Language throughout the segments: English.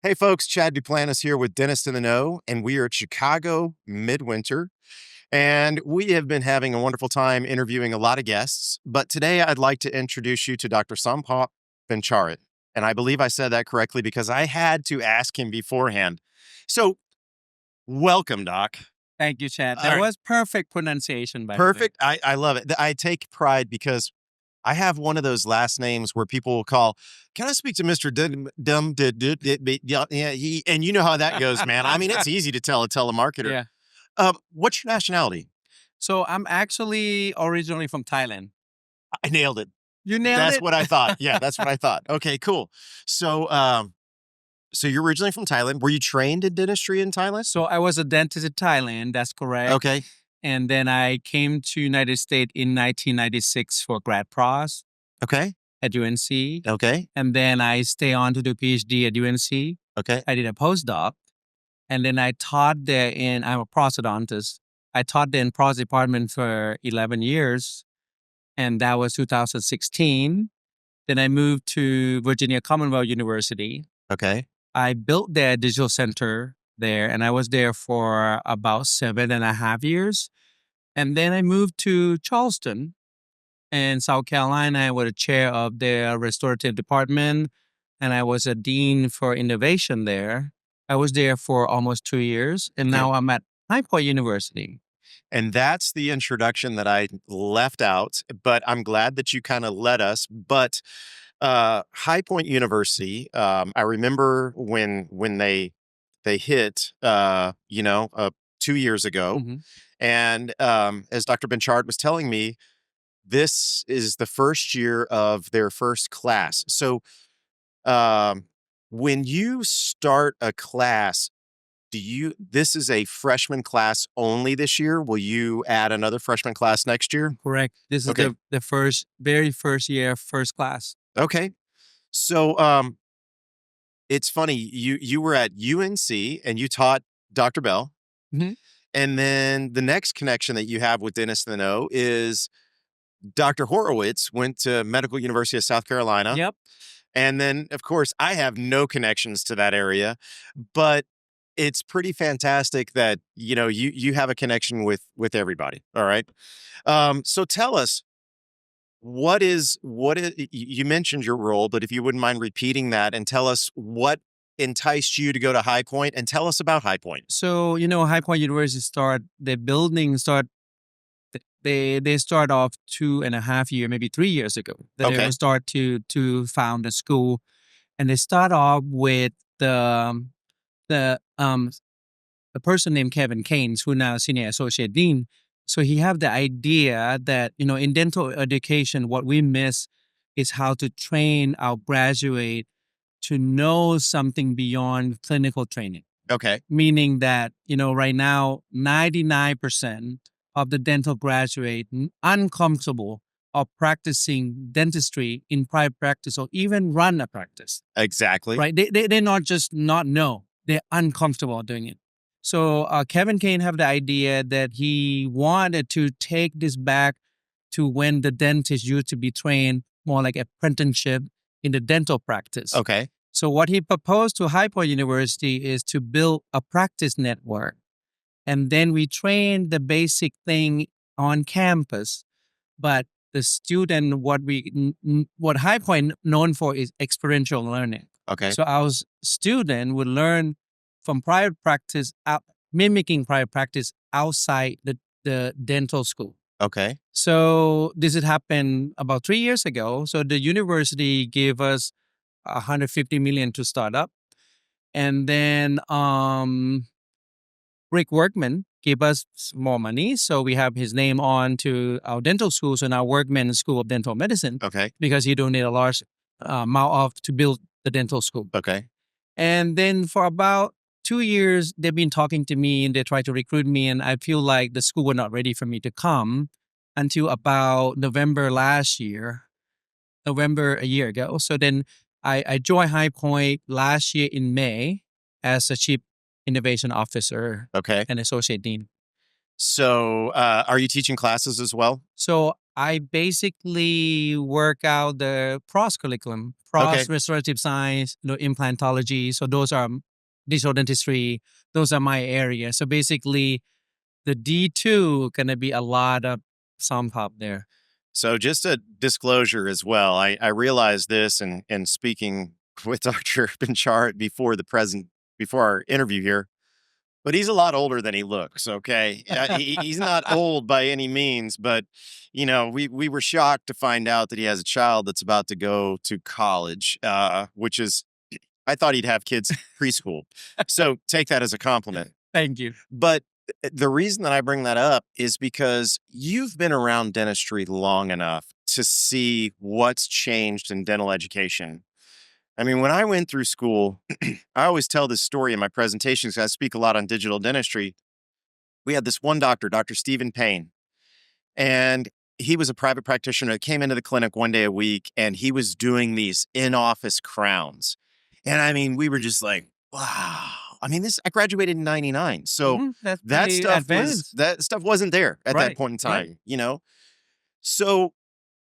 Hey folks, Chad Duplantis here with Dentist in the Know, and we are at Chicago Midwinter. And we have been having a wonderful time interviewing a lot of guests. But today I'd like to introduce you to Dr. Sompop Bencharit. And I believe I said that correctly because I had to ask him beforehand. So, welcome, Doc. Thank you, Chad. All That right. was perfect pronunciation, by the way. Perfect. I love it. I take pride because I have one of those last names where people will call, can I speak to Mr. And you know how that goes, man. I mean, it's easy to tell a telemarketer. Yeah. What's your nationality? So I'm actually originally from Thailand. I nailed it. You nailed That's it? what I thought. Yeah, that's what I thought. Okay, cool. So, so you're originally from Thailand. Were you trained in dentistry in Thailand? So I was a dentist in Thailand. That's correct. Okay. And then I came to United States in 1996 for grad pros Okay. at UNC. Okay. And then I stay on to do PhD at UNC. Okay. I did a postdoc. And then I taught there I'm a prosthodontist. I taught there in pros department for 11 years. And that was 2016. Then I moved to Virginia Commonwealth University. Okay. I built their digital center there, and I was there for about 7.5 years. And then I moved to Charleston in South Carolina. I was a chair of their restorative department, and I was a dean for innovation there. I was there for almost 2 years, and now I'm at High Point University. And that's the introduction that I left out, but I'm glad that you kind of led us. But High Point University, I remember when they hit, 2 years ago. Mm-hmm. And as Dr. Benchard was telling me, this is the first year of their first class. So when you start a class, this is a freshman class only this year? Will you add another freshman class next year? Correct. This is the very first year, first class. Okay. So it's funny, you were at UNC and you taught Dr. Bell. Mm-hmm. And then the next connection that you have with Dentist in the Know is Dr. Horowitz went to Medical University of South Carolina. Yep. And then, of course, I have no connections to that area, but it's pretty fantastic that, you have a connection with everybody. All right. So tell us, what is, you mentioned your role, but if you wouldn't mind repeating that and tell us what enticed you to go to High Point, and tell us about High Point. So, High Point University they start off 2.5 years, maybe 3 years ago. They will start to found a school, and they start off with the person named Kevin Keynes, who now senior associate dean. So he have the idea that, in dental education, what we miss is how to train our graduate to know something beyond clinical training. Okay. Meaning that, right now, 99% of the dental graduate uncomfortable of practicing dentistry in private practice or even run a practice. Exactly. Right? They're not just not know. They're uncomfortable doing it. So Kevin Kane have the idea that he wanted to take this back to when the dentist used to be trained more like apprenticeship in the dental practice. Okay. So what he proposed to High Point University is to build a practice network. And then we train the basic thing on campus. But the student, what High Point known for is experiential learning. Okay. So our student would learn from private practice, mimicking private practice outside the dental school. Okay. So this had happened about 3 years ago. So the university gave us $150 million to start up. And then Rick Workman gave us more money. So we have his name on to our dental school. So now Workman School of Dental Medicine. Okay. Because he donated a large amount to build the dental school. Okay. And then for about 2 years, they've been talking to me and they tried to recruit me. And I feel like the school was not ready for me to come until about November a year ago. So then I joined High Point last year in May as a chief innovation officer Okay. and associate dean. So are you teaching classes as well? So I basically work out the PROS curriculum, Okay. PROS restorative science, implantology. So those are digital dentistry. Those are my area. So basically, the D2 gonna be a lot of Sompop there. So just a disclosure as well. I realized this and speaking with Dr. Bencharit before our interview here, but he's a lot older than he looks. Okay. He's not old by any means, but we were shocked to find out that he has a child that's about to go to college, which is, I thought he'd have kids preschool. So take that as a compliment. Thank you. But the reason that I bring that up is because you've been around dentistry long enough to see what's changed in dental education. I mean, when I went through school, I always tell this story in my presentations. I speak a lot on digital dentistry. We had this one doctor, Dr. Stephen Payne, and he was a private practitioner that came into the clinic one day a week, and he was doing these in-office crowns. And I mean, we were just like, wow. I mean, I graduated in 99. So That's that stuff wasn't there at that point in time, So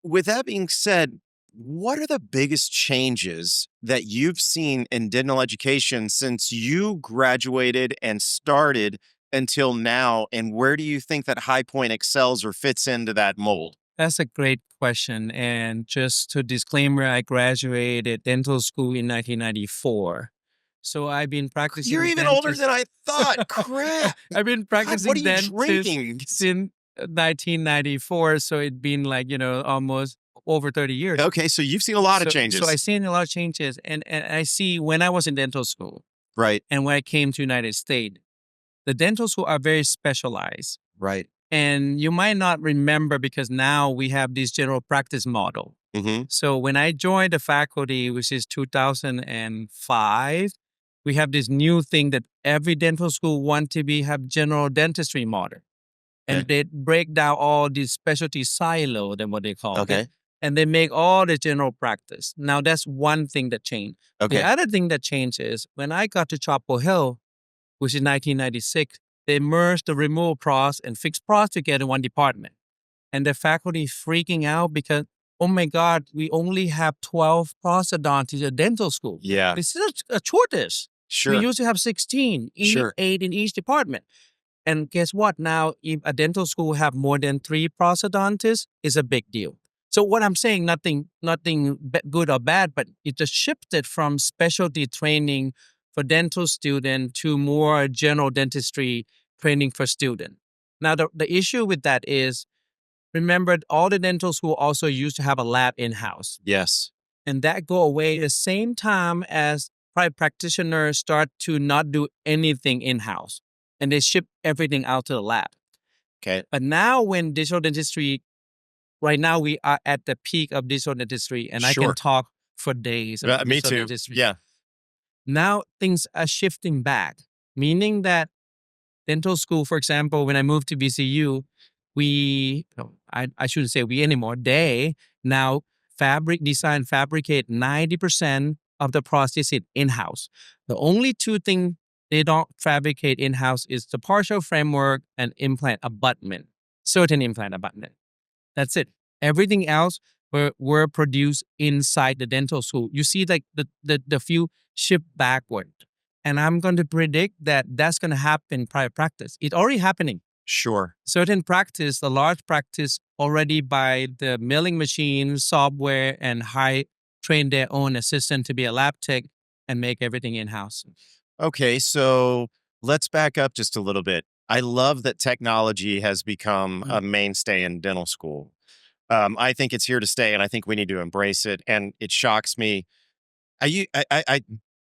with that being said, what are the biggest changes that you've seen in dental education since you graduated and started until now? And where do you think that High Point excels or fits into that mold? That's a great question. And just to disclaimer, I graduated dental school in 1994. So I've been practicing. You're even older than I thought. Crap. I've been practicing what are you drinking? Since 1994. So it's been like, almost over 30 years. Okay. So you've seen a lot of changes. So I've seen a lot of changes. And I see when I was in dental school. Right. And when I came to United States, the dental school are very specialized. Right. And you might not remember because now we have this general practice model. Mm-hmm. So when I joined the faculty, which is 2005, we have this new thing that every dental school want to have general dentistry model. And they break down all these specialty silo, than what they call it. And they make all the general practice. Now that's one thing that changed. Okay. The other thing that changed is when I got to Chapel Hill, which is 1996, they merged the removal pros and fixed pros together in one department. And the faculty freaking out because, oh my God, we only have 12 prosthodontists at dental school. Yeah. This is a shortage. Sure. We used to have 16, 8 in each department. And guess what? Now, if a dental school have more than 3 prosthodontists, it's a big deal. So what I'm saying, nothing good or bad, but it just shifted from specialty training for dental student to more general dentistry training for student. Now, the issue with that is, remember, all the dental school also used to have a lab in-house. Yes. And that go away at the same time as private practitioners start to not do anything in-house. And they ship everything out to the lab. Okay. But now when digital dentistry, right now we are at the peak of digital dentistry, and I can talk for days about me digital too. dentistry. Yeah. Now things are shifting back, meaning that dental school, for example, when I moved to BCU, I shouldn't say we anymore, they now fabricate 90% of the prosthesis in-house. The only two things they don't fabricate in-house is the partial framework and implant abutment, certain implant abutment. That's it. Everything else were produced inside the dental school. You see, like the few shift backward. And I'm going to predict that that's going to happen in private practice. It's already happening. Sure. Certain practice, the large practice, already by the milling machine, software, and train their own assistant to be a lab tech and make everything in-house. Okay, so let's back up just a little bit. I love that technology has become a mainstay in dental school. I think it's here to stay, and I think we need to embrace it. And it shocks me. I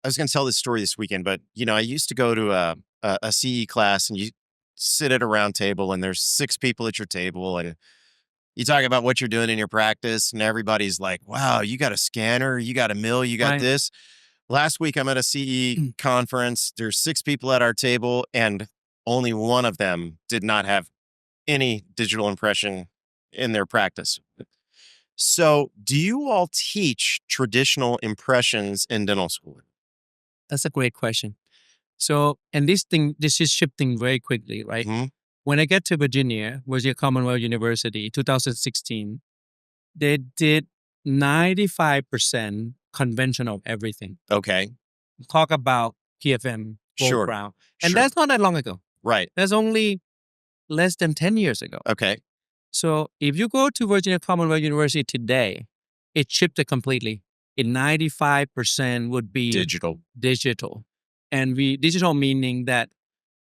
was going to tell this story this weekend, but I used to go to a CE class, and you sit at a round table, and there's 6 people at your table, and you talk about what you're doing in your practice, and everybody's like, "Wow, you got a scanner, you got a mill, you got this." Last week, I'm at a CE conference. There's 6 people at our table, and only one of them did not have any digital impression in their practice. So, do you all teach traditional impressions in dental school? That's a great question. So, and this is shifting very quickly, right? Mm-hmm. When I get to Virginia Commonwealth University, 2016, they did 95% conventional everything. Okay. Talk about PFM, gold Sure. crown. And Sure. that's not that long ago. Right. That's only less than 10 years ago. Okay. So if you go to Virginia Commonwealth University today, it shifted completely. 95% would be digital. And digital meaning that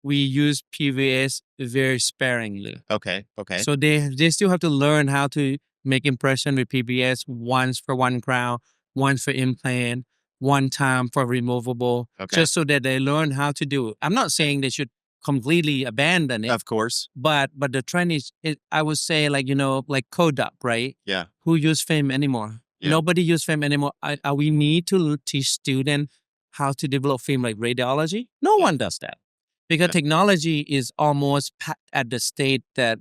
we use PVS very sparingly. Okay. Okay. So they still have to learn how to make impression with PVS once for one crown, once for implant, one time for removable, just so that they learn how to do it. I'm not saying they should completely abandon it. Of course. But the trend is, I would say, like Kodak, right? Yeah. Who use film anymore? Yeah. Nobody use film anymore. We need to teach students how to develop film like radiology. No one does that. Because technology is almost at the state that,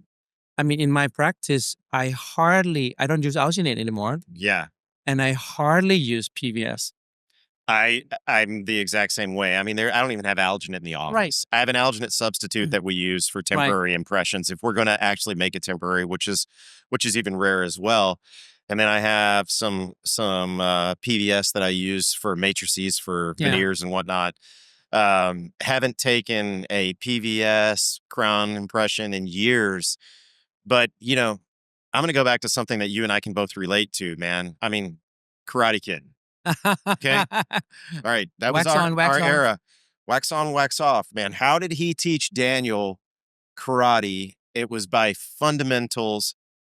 I mean, in my practice, I don't use alginate anymore. Yeah. And I hardly use PVS. I'm the exact same way. I mean, I don't even have alginate in the office. Right. I have an alginate substitute that we use for temporary impressions if we're going to actually make it temporary, which is even rare as well. And then I have some PVS that I use for matrices for veneers and whatnot. Haven't taken a PVS crown impression in years, but I'm going to go back to something that you and I can both relate to, man. I mean, Karate Kid. Okay. All right. That was our era. Wax on, wax off, man. How did he teach Daniel karate? It was by fundamentals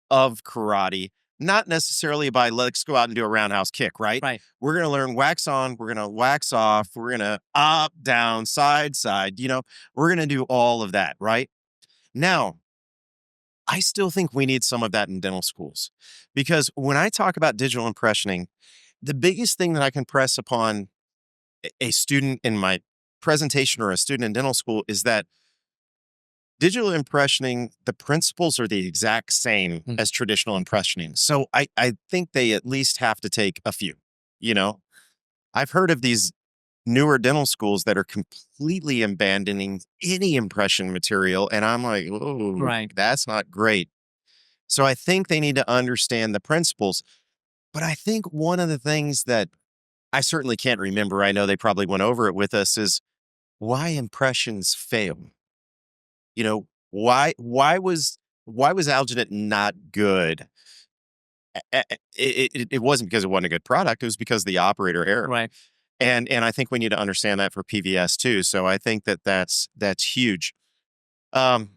of karate, not necessarily by let's go out and do a roundhouse kick, right? Right. We're going to learn wax on, we're going to wax off, we're going to up, down, side. We're going to do all of that, right? Now, I still think we need some of that in dental schools because when I talk about digital impressioning, the biggest thing that I can press upon a student in my presentation or a student in dental school is that digital impressioning, the principles are the exact same as traditional impressioning. So I think they at least have to take a few, I've heard of these newer dental schools that are completely abandoning any impression material. And I'm like, oh, that's not great. So I think they need to understand the principles. But I think one of the things that I certainly can't remember, I know they probably went over it with us, is why impressions fail. Why was alginate not good? It wasn't because it wasn't a good product. It was because of the operator error. Right. And I think we need to understand that for PVS too. So I think that's huge. So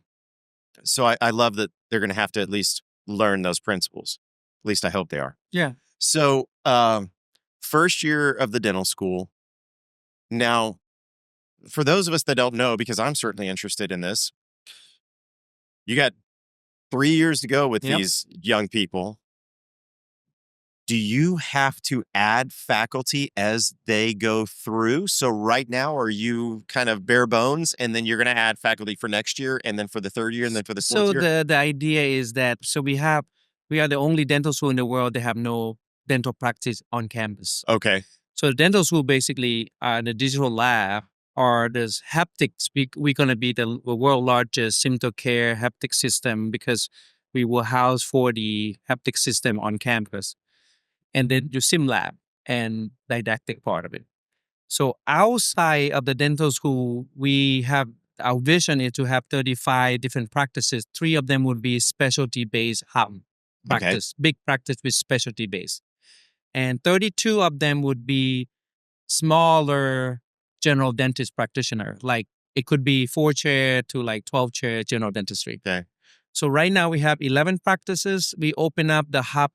I love that they're going to have to at least learn those principles. At least I hope they are. Yeah. So first year of the dental school. Now, for those of us that don't know, because I'm certainly interested in this, you got 3 years to go with these young people. Do you have to add faculty as they go through? So right now, are you kind of bare bones and then you're going to add faculty for next year and then for the third year and then for the fourth year? So the idea is that, we are the only dental school in the world that have no dental practice on campus. Okay. So the dental school basically the digital lab or this haptics. We're going to be the world largest Simto Care haptic system because we will house 40 haptic system on campus. And then your sim lab and didactic part of it. So outside of the dental school, our vision is to have 35 different practices. 3 of them would be specialty-based hub practice, big practice with specialty-based. And 32 of them would be smaller general dentist practitioner. Like it could be 4-chair to like 12-chair general dentistry. Okay. So right now we have 11 practices. We open up the hub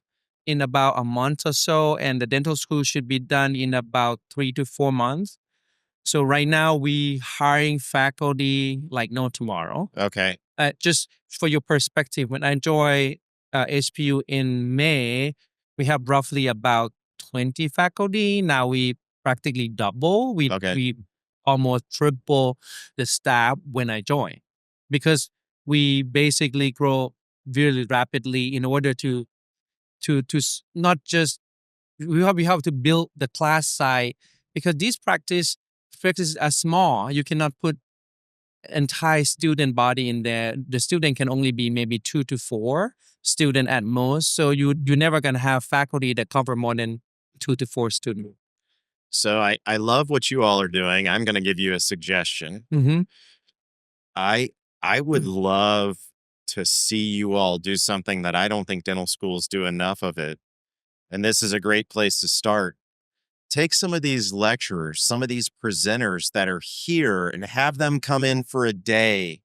in about a month or so, and the dental school should be done in about 3 to 4 months. So right now we hiring faculty like no tomorrow. Okay. Just for your perspective, when I joined HPU in May, we have roughly about 20 faculty. Now we practically double. We almost triple the staff when I joined because we basically grow really rapidly in order to not just we have to build the class size because these practices are small. You cannot put entire student body in there, the student can only be maybe 2 to 4 student at most. So you're never gonna have faculty that cover more than 2 to 4 students. So I love what you all are doing. I'm going to give you a suggestion. Mm-hmm. I would love to see you all do something that I don't think dental schools do enough of it. And this is a great place to start. Take some of these lecturers, some of these presenters that are here and have them come in for a day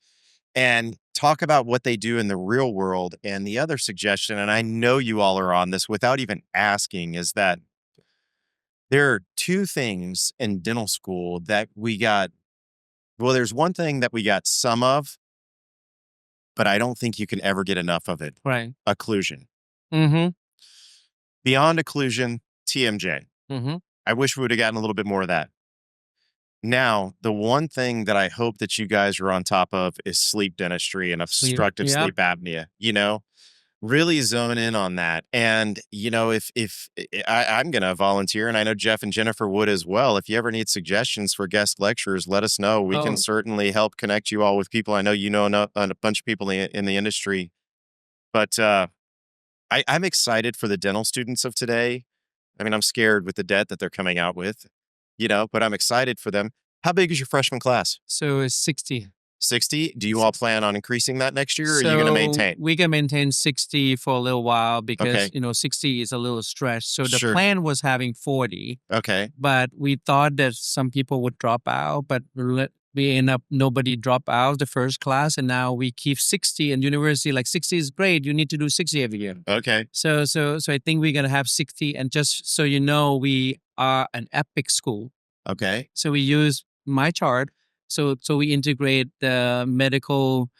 and talk about what they do in the real world. And the other suggestion, and I know you all are on this without even asking, is that there are two things in dental school that we got. Well, there's one thing that we got some of, but I don't think you can ever get enough of it. Right. Occlusion. Mm-hmm. Beyond occlusion, TMJ. Mm-hmm. I wish we would have gotten a little bit more of that. Now, the one thing that I hope that you guys are on top of is sleep dentistry and obstructive Yep. sleep apnea. Really zone in on that. And, if I'm going to volunteer, and I know Jeff and Jennifer would as well. If you ever need suggestions for guest lecturers, let us know. We can certainly help connect you all with people. I know a bunch of people in the industry. But I'm excited for the dental students of today. I mean, I'm scared with the debt that they're coming out with, but I'm excited for them. How big is your freshman class? So it's 60. 60? Do you all plan on increasing that next year, or are you going to maintain? We can maintain 60 for a little while because, Okay. 60 is a little stretch. So the Sure. plan was having 40, Okay. but we thought that some people would drop out, but we end up, nobody drop out the first class. And now we keep 60, and university, like 60 is great. You need to do 60 every year. Okay. So I think we're going to have 60. And just so you know, we are an epic school. Okay. So we use my chart. So we integrate the medical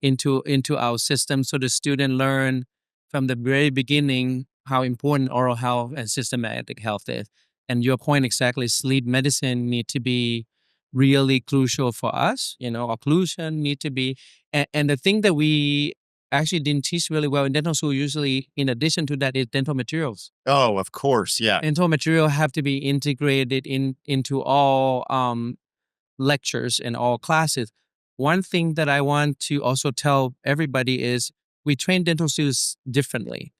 into our system, so the student learn from the very beginning how important oral health and systematic health is. And your point exactly, sleep medicine need to be really crucial for us. Occlusion need to be, and the thing that we actually didn't teach really well in dental school, usually in addition to that, is dental materials. Oh, of course. Yeah. Dental material have to be integrated into all lectures and all classes. One thing that I want to also tell everybody is we train dental students differently.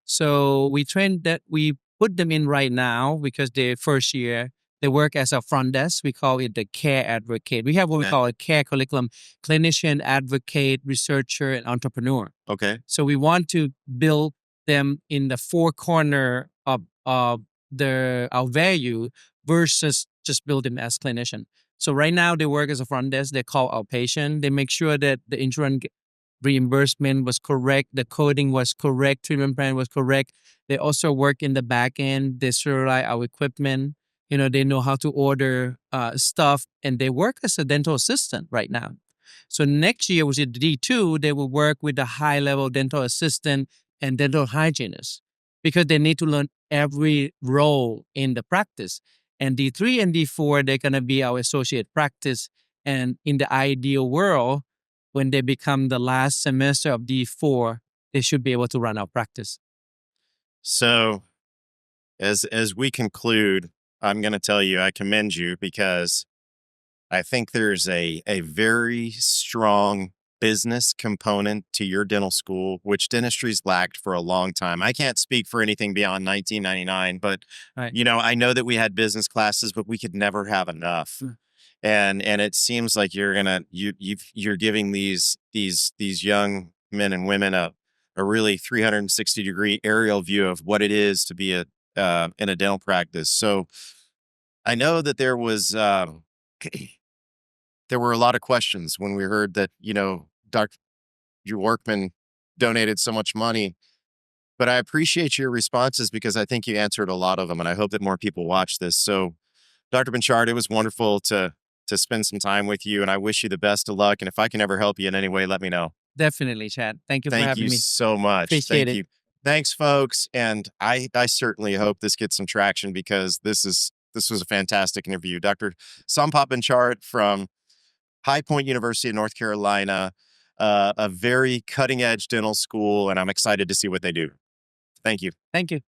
So we put them in right now because they're first year. They work as a front desk. We call it the care advocate. We have what we call a care curriculum: clinician, advocate, researcher, and entrepreneur. Okay. So we want to build them in the four corner of our value versus just build them as clinician. So right now they work as a front desk. They call outpatient. They make sure that the insurance reimbursement was correct, the coding was correct, treatment plan was correct. They also work in the back end. They sterilize our equipment. They know how to order stuff, and they work as a dental assistant right now. So next year, which is D2, they will work with a high-level dental assistant and dental hygienist because they need to learn every role in the practice. And D3 and D4, they're going to be our associate practice. And in the ideal world, when they become the last semester of D4, they should be able to run our practice. So as we conclude, I'm going to tell you, I commend you because I think there's a very strong business component to your dental school, which dentistry's lacked for a long time. I can't speak for anything beyond 1999, but Right. I know that we had business classes, but we could never have enough. And it seems like you're giving these young men and women a really 360-degree aerial view of what it is to be in a dental practice. So I know that there was there were a lot of questions when we heard that Dr. Workman donated so much money, but I appreciate your responses because I think you answered a lot of them, and I hope that more people watch this. So, Dr. Bencharit, it was wonderful to spend some time with you, and I wish you the best of luck. And if I can ever help you in any way, let me know. Definitely, Chad. Thank you for Thank having you me. so much. Appreciate Thank it. you. Thanks, folks. And I certainly hope this gets some traction because this was a fantastic interview. Dr. Sompop Bencharit from High Point University of North Carolina, a very cutting edge dental school, and I'm excited to see what they do. Thank you. Thank you.